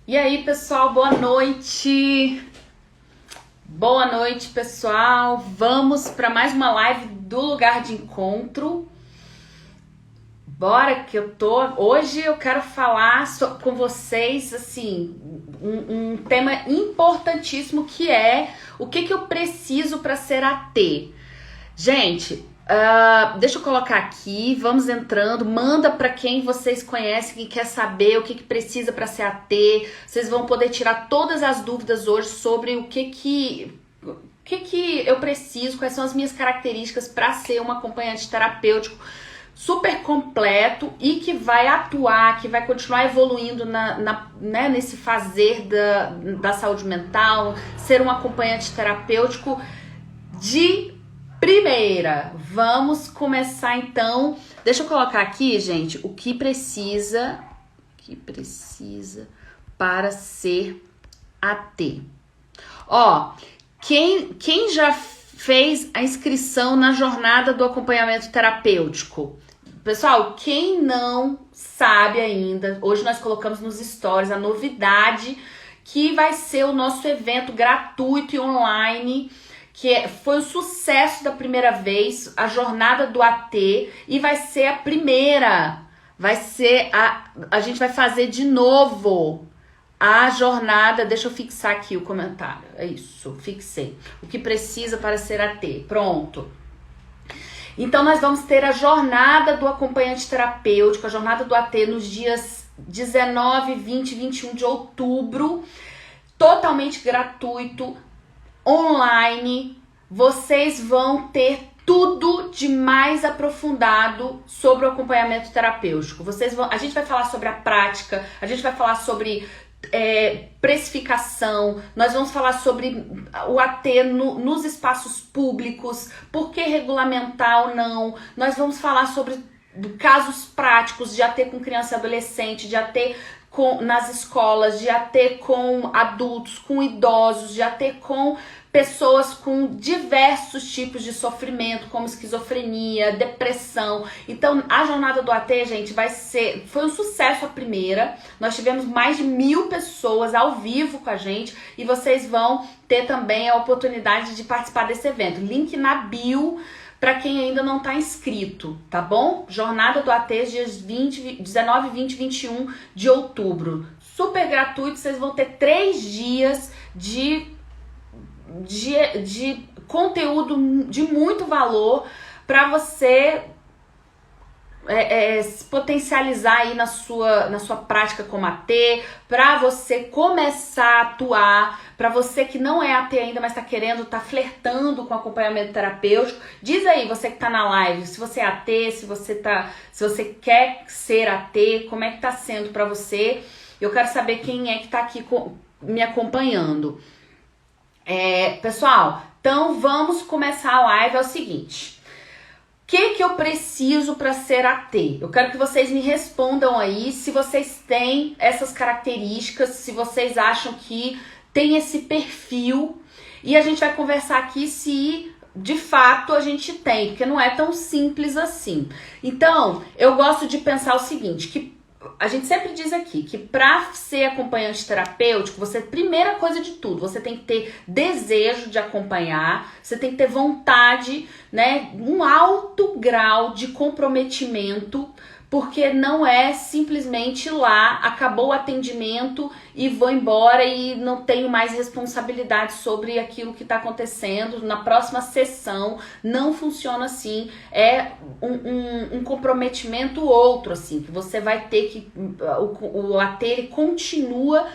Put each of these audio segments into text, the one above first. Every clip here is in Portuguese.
E aí, pessoal, boa noite. Boa noite, pessoal. Vamos para mais uma live do Lugar de Encontro. Bora que hoje eu quero falar com vocês assim, um tema importantíssimo que é o que eu preciso para ser AT. Gente, deixa eu colocar aqui, vamos entrando, manda para quem vocês conhecem, quem quer saber o que precisa para ser AT. Vocês vão poder tirar todas as dúvidas hoje sobre o que eu preciso, quais são as minhas características para ser um acompanhante terapêutico super completo e que vai atuar, que vai continuar evoluindo nesse fazer da saúde mental, ser um acompanhante terapêutico de primeira. Vamos começar então. Deixa eu colocar aqui, gente, o que precisa para ser AT. Ó, quem já fez a inscrição na jornada do acompanhamento terapêutico? Pessoal, quem não sabe ainda, hoje nós colocamos nos stories a novidade que vai ser o nosso evento gratuito e online, foi um sucesso da primeira vez, a jornada do AT, e vai ser a primeira, a gente vai fazer de novo a jornada. Deixa eu fixar aqui o comentário, é isso, fixei, o que precisa para ser AT, pronto. Então nós vamos ter a jornada do acompanhante terapêutico, a jornada do AT nos dias 19, 20 e 21 de outubro, totalmente gratuito, online. Vocês vão ter tudo de mais aprofundado sobre o acompanhamento terapêutico. A gente vai falar sobre a prática, a gente vai falar sobre precificação, nós vamos falar sobre o AT nos espaços públicos, por que regulamentar ou não, nós vamos falar sobre casos práticos de AT com criança e adolescente, de AT nas escolas, de AT com adultos, com idosos, de AT com pessoas com diversos tipos de sofrimento, como esquizofrenia, depressão. Então, a jornada do AT, gente, foi um sucesso a primeira. Nós tivemos mais de 1000 pessoas ao vivo com a gente e vocês vão ter também a oportunidade de participar desse evento. Link na bio para quem ainda não está inscrito, tá bom? Jornada do AT, dias 19, 20 e 21 de outubro. Super gratuito, vocês vão ter 3 dias de conteúdo de muito valor para você se potencializar aí na sua prática como AT, para você começar a atuar, para você que não é AT ainda, mas tá flertando com acompanhamento terapêutico. Diz aí, você que tá na live, se você é AT, se você quer ser AT, como é que tá sendo para você? Eu quero saber quem é que tá aqui me acompanhando. Pessoal, então vamos começar a live. É o seguinte, o que eu preciso para ser AT? Eu quero que vocês me respondam aí se vocês têm essas características, se vocês acham que tem esse perfil, e a gente vai conversar aqui se de fato a gente tem, porque não é tão simples assim. Então, eu gosto de pensar o seguinte, que a gente sempre diz aqui que para ser acompanhante terapêutico, primeira coisa de tudo, você tem que ter desejo de acompanhar, você tem que ter vontade, né, um alto grau de comprometimento, porque não é simplesmente lá, acabou o atendimento e vou embora e não tenho mais responsabilidade sobre aquilo que está acontecendo na próxima sessão. Não funciona assim, é um comprometimento outro, assim, que você vai ter que, o AT ele continua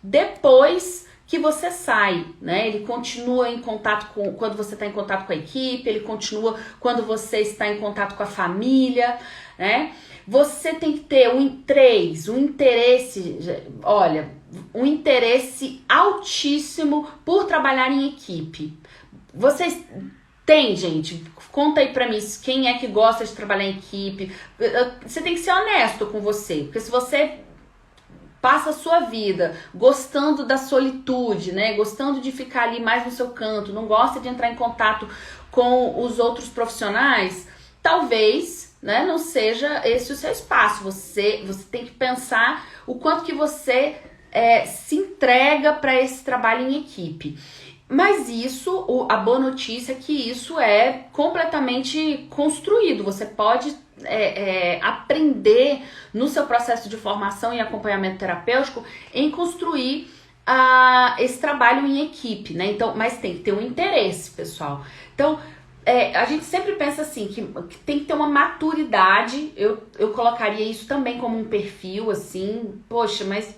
depois que você sai, né? Ele continua em contato quando você está em contato com a equipe, ele continua quando você está em contato com a família, né? Você tem que ter um interesse, olha, um interesse altíssimo por trabalhar em equipe. Vocês têm, gente? Conta aí pra mim quem é que gosta de trabalhar em equipe. Você tem que ser honesto com você, porque se você passa a sua vida gostando da solitude, né? Gostando de ficar ali mais no seu canto, não gosta de entrar em contato com os outros profissionais, talvez, né, não seja esse o seu espaço. Você tem que pensar o quanto que você se entrega para esse trabalho em equipe. Mas isso, a boa notícia é que isso é completamente construído. Você pode aprender no seu processo de formação e acompanhamento terapêutico em construir esse trabalho em equipe, né? Então, mas tem que ter um interesse, pessoal. Então, a gente sempre pensa assim, que tem que ter uma maturidade. Eu colocaria isso também como um perfil, assim, poxa, mas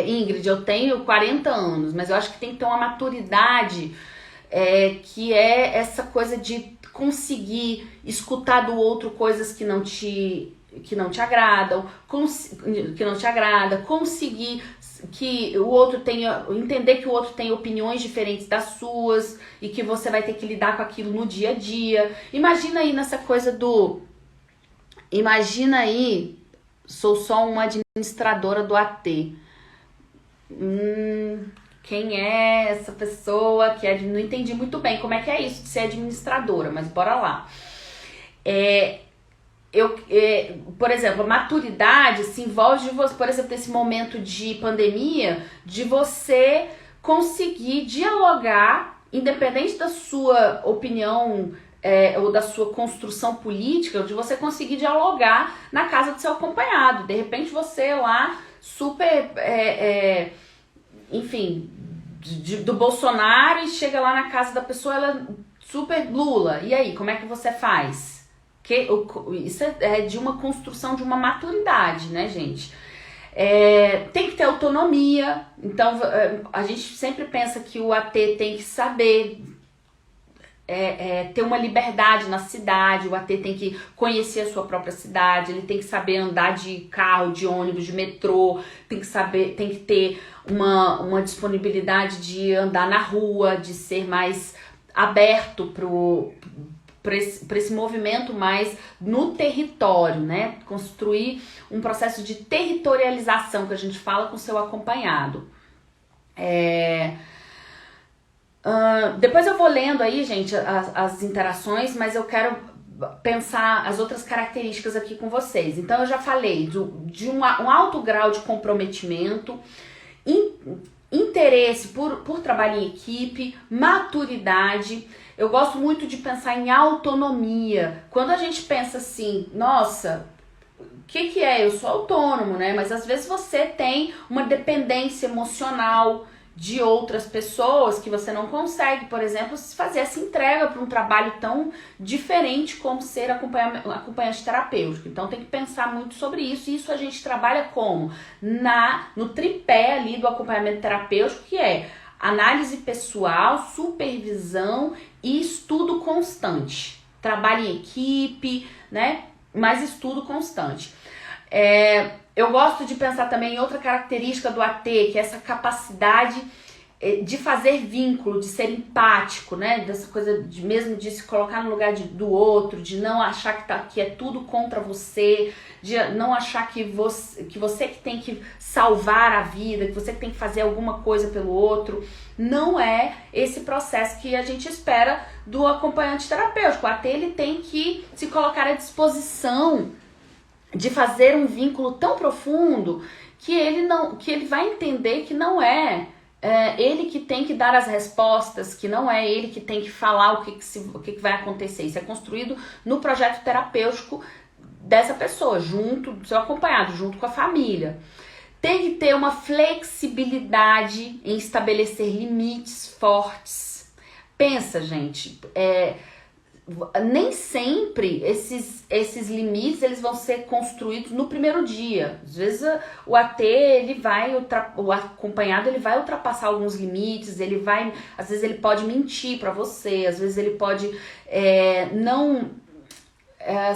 Ingrid, eu tenho 40 anos, mas eu acho que tem que ter uma maturidade que é essa coisa de conseguir escutar do outro coisas que não te agradam, conseguir que o outro entender que o outro tem opiniões diferentes das suas e que você vai ter que lidar com aquilo no dia a dia. Imagina aí, sou só uma administradora do AT. Quem é essa pessoa que não entendi muito bem como é que é isso de ser administradora, mas bora lá. Por exemplo, a maturidade se envolve de você, por exemplo, nesse momento de pandemia, de você conseguir dialogar, independente da sua opinião ou da sua construção política, de você conseguir dialogar na casa do seu acompanhado. De repente você lá, super, enfim, do Bolsonaro, e chega lá na casa da pessoa, ela super Lula. E aí, como é que você faz? Isso é de uma construção de uma maturidade, né, gente? Tem que ter autonomia. Então, a gente sempre pensa que o AT tem que saber ter uma liberdade na cidade. O AT tem que conhecer a sua própria cidade, ele tem que saber andar de carro, de ônibus, de metrô, tem que ter uma disponibilidade de andar na rua, de ser mais aberto para esse movimento mais no território, né? Construir um processo de territorialização que a gente fala com o seu acompanhado. Depois eu vou lendo aí, gente, as interações, mas eu quero pensar as outras características aqui com vocês. Então eu já falei de um alto grau de comprometimento, interesse por trabalho em equipe, maturidade. Eu gosto muito de pensar em autonomia. Quando a gente pensa assim, nossa, o que é? Eu sou autônomo, né? Mas às vezes você tem uma dependência emocional de outras pessoas que você não consegue, por exemplo, fazer essa entrega para um trabalho tão diferente como ser acompanhante terapêutico. Então tem que pensar muito sobre isso, e isso a gente trabalha como? No tripé ali do acompanhamento terapêutico, que é análise pessoal, supervisão e estudo constante. Trabalho em equipe, né? Mas estudo constante. Eu gosto de pensar também em outra característica do AT, que é essa capacidade de fazer vínculo, de ser empático, né? Dessa coisa mesmo de se colocar no lugar do outro, de não achar que é tudo contra você, de não achar que você que tem que salvar a vida, que você que tem que fazer alguma coisa pelo outro. Não é esse processo que a gente espera do acompanhante terapêutico. O AT, ele tem que se colocar à disposição de fazer um vínculo tão profundo que ele vai entender que não é ele que tem que dar as respostas, que não é ele que tem que falar o que vai acontecer. Isso é construído no projeto terapêutico dessa pessoa, junto do seu acompanhado, junto com a família. Tem que ter uma flexibilidade em estabelecer limites fortes. Pensa, gente, nem sempre esses limites eles vão ser construídos no primeiro dia. Às vezes o AT, o acompanhado, ele vai ultrapassar alguns limites, às vezes ele pode mentir para você, às vezes ele pode não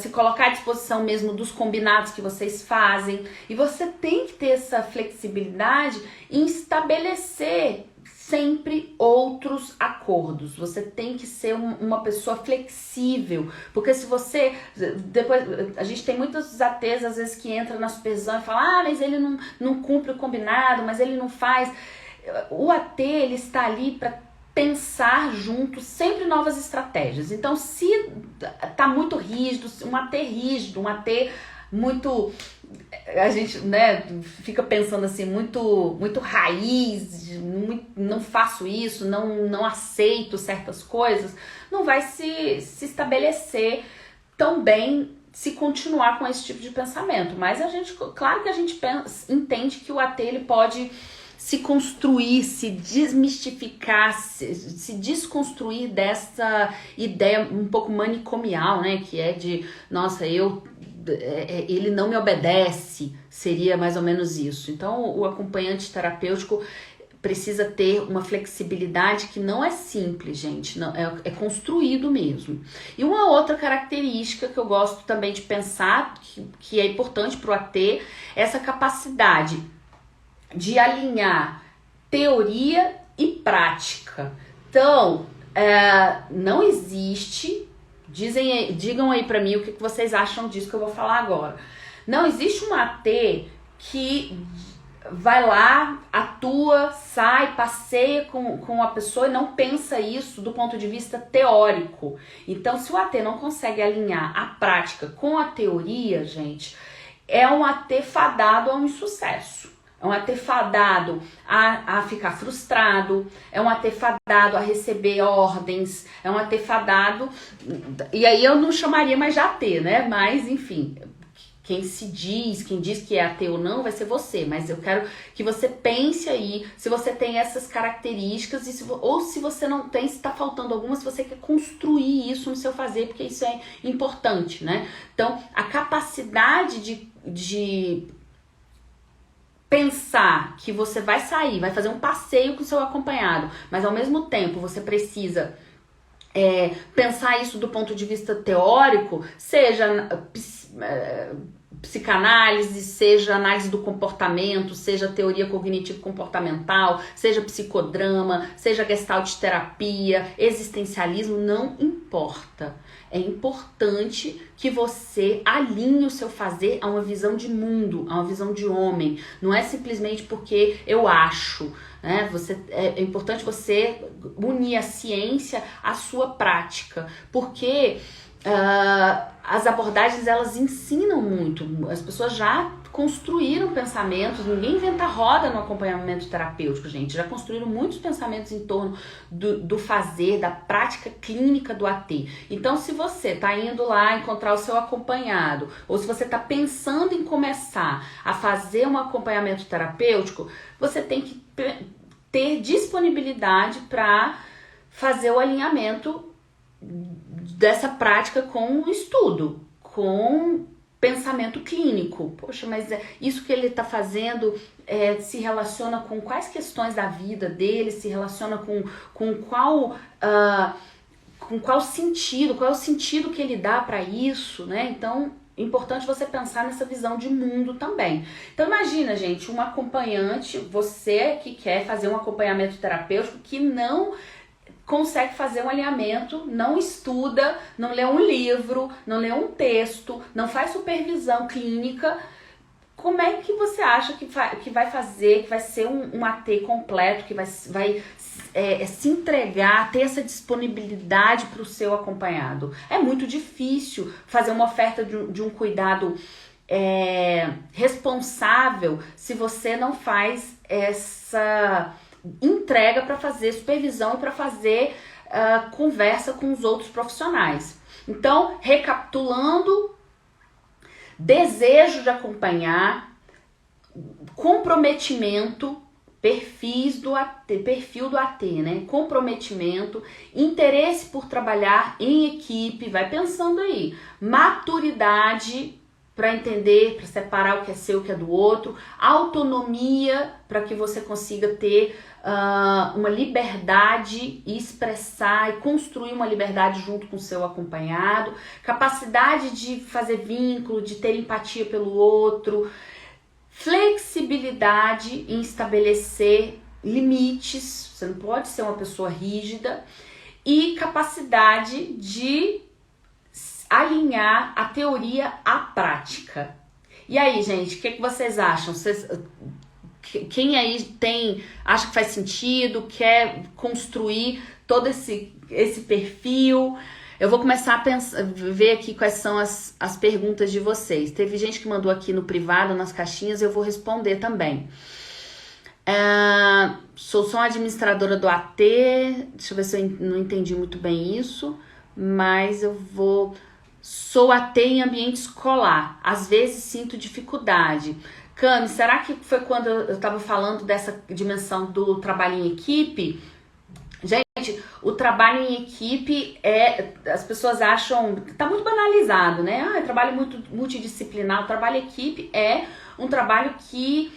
se colocar à disposição mesmo dos combinados que vocês fazem. E você tem que ter essa flexibilidade em estabelecer sempre outros acordos. Você tem que ser uma pessoa flexível, porque se você depois, a gente tem muitos ATs às vezes que entram na supervisão e falam, mas ele não cumpre o combinado, mas ele não faz. O AT, ele está ali para pensar junto sempre novas estratégias. Então, se tá muito rígido, um AT rígido, um AT muito, a gente, né, fica pensando assim, muito raiz, não faço isso, não aceito certas coisas, não vai se estabelecer tão bem se continuar com esse tipo de pensamento. Mas claro que a gente entende que o AT ele pode se construir, se desmistificar, se desconstruir dessa ideia um pouco manicomial, né? Que é de, nossa, ele não me obedece, seria mais ou menos isso. Então, o acompanhante terapêutico precisa ter uma flexibilidade que não é simples, gente, não, é construído mesmo. E uma outra característica que eu gosto também de pensar, que é importante para o AT, é essa capacidade de alinhar teoria e prática. Então, não existe, digam aí para mim o que vocês acham disso que eu vou falar agora. Não existe um AT que vai lá, atua, sai, passeia com a pessoa e não pensa isso do ponto de vista teórico. Então, se o AT não consegue alinhar a prática com a teoria, gente, é um AT fadado a um insucesso. É um AT fadado a ficar frustrado, é um AT fadado a receber ordens, é um AT fadado... E aí eu não chamaria mais de AT, né? Mas, enfim, quem diz que é AT ou não, vai ser você. Mas eu quero que você pense aí se você tem essas características ou se você não tem, se está faltando alguma, se você quer construir isso no seu fazer, porque isso é importante, né? Então, a capacidade de pensar que você vai sair, vai fazer um passeio com o seu acompanhado, mas ao mesmo tempo você precisa pensar isso do ponto de vista teórico, seja psicanálise, seja análise do comportamento, seja teoria cognitivo-comportamental, seja psicodrama, seja gestalt terapia, existencialismo, não importa. É importante que você alinhe o seu fazer a uma visão de mundo, a uma visão de homem. Não é simplesmente porque eu acho, né? É importante você unir a ciência à sua prática, porque as abordagens elas ensinam muito. As pessoas já construíram pensamentos, ninguém inventa roda no acompanhamento terapêutico, gente. Já construíram muitos pensamentos em torno do fazer, da prática clínica do AT. Então, se você está indo lá encontrar o seu acompanhado, ou se você está pensando em começar a fazer um acompanhamento terapêutico, você tem que ter disponibilidade para fazer o alinhamento dessa prática com o estudo, com pensamento clínico. Poxa, mas isso que ele está fazendo se relaciona com quais questões da vida dele, se relaciona com qual sentido, qual é o sentido que ele dá para isso, né? Então, é importante você pensar nessa visão de mundo também. Então, imagina, gente, um acompanhante, você que quer fazer um acompanhamento terapêutico que não consegue fazer um alinhamento, não estuda, não lê um livro, não lê um texto, não faz supervisão clínica. Como é que você acha que vai fazer, que vai ser um AT completo, que vai se entregar, ter essa disponibilidade para o seu acompanhado? É muito difícil fazer uma oferta de um cuidado responsável se você não faz essa entrega para fazer supervisão e para fazer conversa com os outros profissionais. Então, recapitulando, desejo de acompanhar, comprometimento, perfil do AT, né? Comprometimento, interesse por trabalhar em equipe, vai pensando aí, maturidade para entender, para separar o que é seu e o que é do outro, autonomia para que você consiga ter uma liberdade e expressar e construir uma liberdade junto com o seu acompanhado, capacidade de fazer vínculo, de ter empatia pelo outro, flexibilidade em estabelecer limites, você não pode ser uma pessoa rígida, e capacidade de alinhar a teoria à prática. E aí, gente, o que vocês acham? Quem aí acha que faz sentido, quer construir todo esse perfil? Eu vou começar a pensar, ver aqui quais são as perguntas de vocês. Teve gente que mandou aqui no privado, nas caixinhas, eu vou responder também. Sou só administradora do AT, deixa eu ver se eu não entendi muito bem isso, mas eu vou... Sou AT em ambiente escolar, às vezes sinto dificuldade. Cami, será que foi quando eu estava falando dessa dimensão do trabalho em equipe? Gente, o trabalho em equipe as pessoas acham, tá muito banalizado, né? É trabalho muito multidisciplinar. O trabalho em equipe é um trabalho que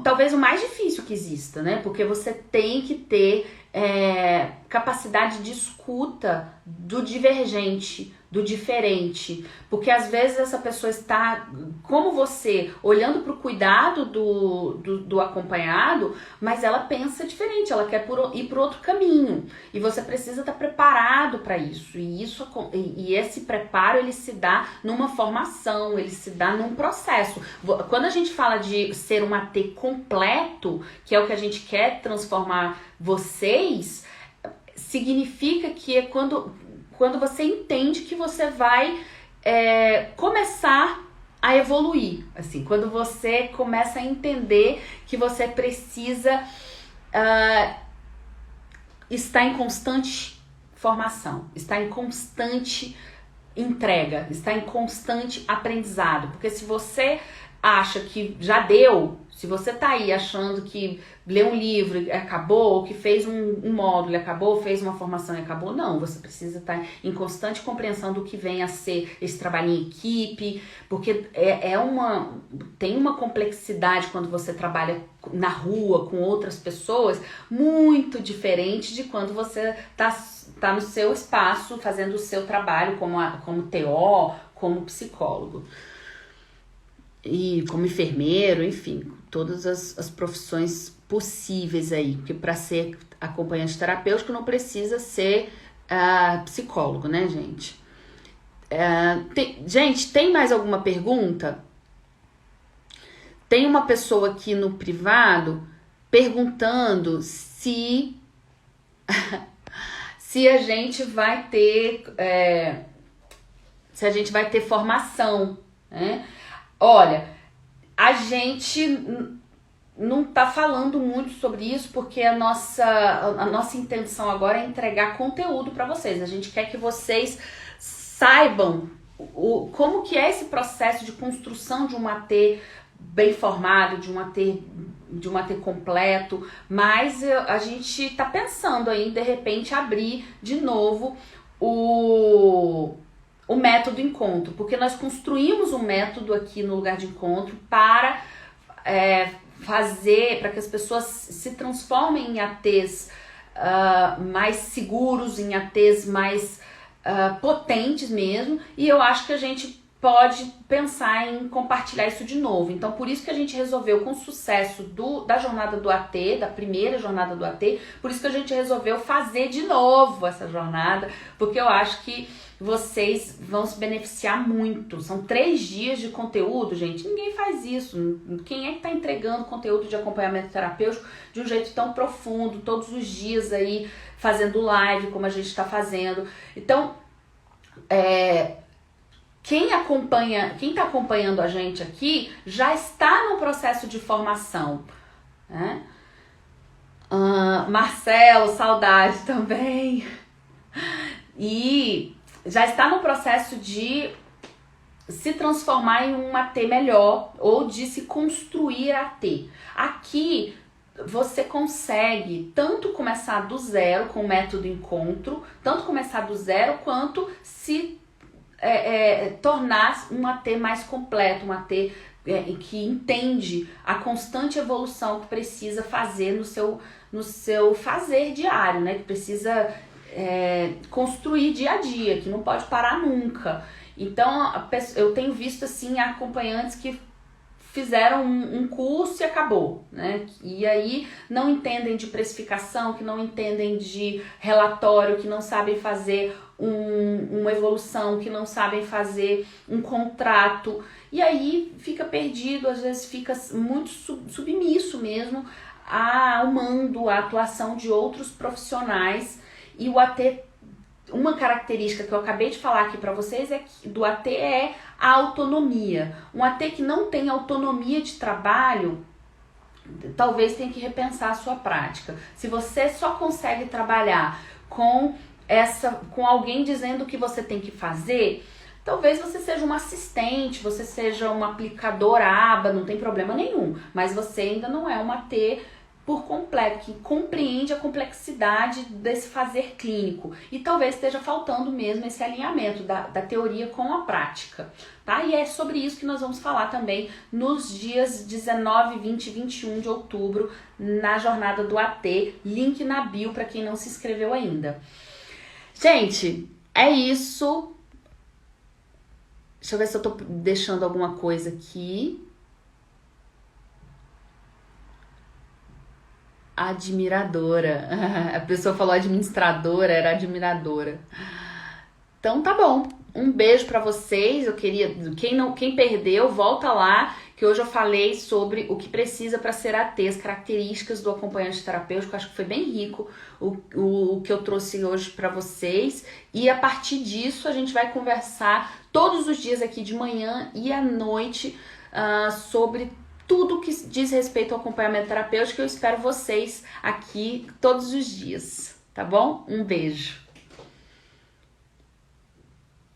talvez o mais difícil que exista, né? Porque você tem que ter capacidade de escuta do divergente, do diferente, porque às vezes essa pessoa está, como você, olhando para o cuidado do acompanhado, mas ela pensa diferente, ela quer ir por outro caminho, e você precisa estar preparado para isso, e esse preparo ele se dá numa formação, ele se dá num processo. Quando a gente fala de ser um AT completo, que é o que a gente quer transformar vocês, significa que é quando você entende que você vai começar a evoluir, assim, quando você começa a entender que você precisa estar em constante formação, estar em constante entrega, estar em constante aprendizado, porque se você acha que já deu, se você tá aí achando que leu um livro e acabou, ou que fez um módulo e acabou, fez uma formação e acabou, não, você precisa estar em constante compreensão do que vem a ser esse trabalho em equipe, porque tem uma complexidade quando você trabalha na rua com outras pessoas, muito diferente de quando você tá no seu espaço fazendo o seu trabalho como TO, como psicólogo. E como enfermeiro, enfim, todas as profissões possíveis aí, porque para ser acompanhante terapêutico não precisa ser psicólogo, né, gente? Gente, tem mais alguma pergunta? Tem uma pessoa aqui no privado perguntando se a gente vai ter formação, né? Olha, a gente não tá falando muito sobre isso porque a nossa intenção agora é entregar conteúdo para vocês. A gente quer que vocês saibam como que é esse processo de construção de um AT bem formado, de um AT completo, mas a gente tá pensando aí, de repente, abrir de novo o método encontro, porque nós construímos um método aqui no lugar de encontro para fazer, para que as pessoas se transformem em ATs mais seguros, em ATs mais potentes mesmo, e eu acho que a gente pode pensar em compartilhar isso de novo. Então, por isso que a gente resolveu, com o sucesso da jornada do AT, da primeira jornada do AT, por isso que a gente resolveu fazer de novo essa jornada, porque eu acho que vocês vão se beneficiar muito. São 3 dias de conteúdo, gente. Ninguém faz isso. Quem é que está entregando conteúdo de acompanhamento terapêutico de um jeito tão profundo, todos os dias aí, fazendo live, como a gente está fazendo? Então, quem está acompanhando a gente aqui já está no processo de formação, né? Marcelo, saudade também. E já está no processo de se transformar em um AT melhor ou de se construir AT. Aqui você consegue tanto começar do zero com o método encontro, tanto começar do zero quanto se tornar um AT mais completo, um AT que entende a constante evolução que precisa fazer no seu fazer diário, né? Que precisa construir dia a dia, que não pode parar nunca. Então, eu tenho visto assim acompanhantes que fizeram um curso e acabou, né? E aí não entendem de precificação, que não entendem de relatório, que não sabem fazer uma evolução, que não sabem fazer um contrato, e aí fica perdido, às vezes fica muito submisso mesmo ao mando, à atuação de outros profissionais, e o AT uma característica que eu acabei de falar aqui para vocês do AT é a autonomia. Um AT que não tem autonomia de trabalho, talvez tenha que repensar a sua prática. Se você só consegue trabalhar com alguém dizendo o que você tem que fazer, talvez você seja um assistente, você seja um aplicador aba, não tem problema nenhum, mas você ainda não é uma AT por completo, que compreende a complexidade desse fazer clínico. E talvez esteja faltando mesmo esse alinhamento da teoria com a prática, tá? E é sobre isso que nós vamos falar também nos dias 19, 20 e 21 de outubro, na jornada do AT, link na bio para quem não se inscreveu ainda. Gente, é isso. Deixa eu ver se eu tô deixando alguma coisa aqui. Admiradora. A pessoa falou administradora, era admiradora. Então tá bom. Um beijo pra vocês. Eu queria, quem perdeu, volta lá, que hoje eu falei sobre o que precisa para ser AT, as características do acompanhante terapêutico. Acho que foi bem rico o que eu trouxe hoje para vocês. E a partir disso a gente vai conversar todos os dias aqui de manhã e à noite sobre tudo que diz respeito ao acompanhamento terapêutico. Eu espero vocês aqui todos os dias, tá bom? Um beijo.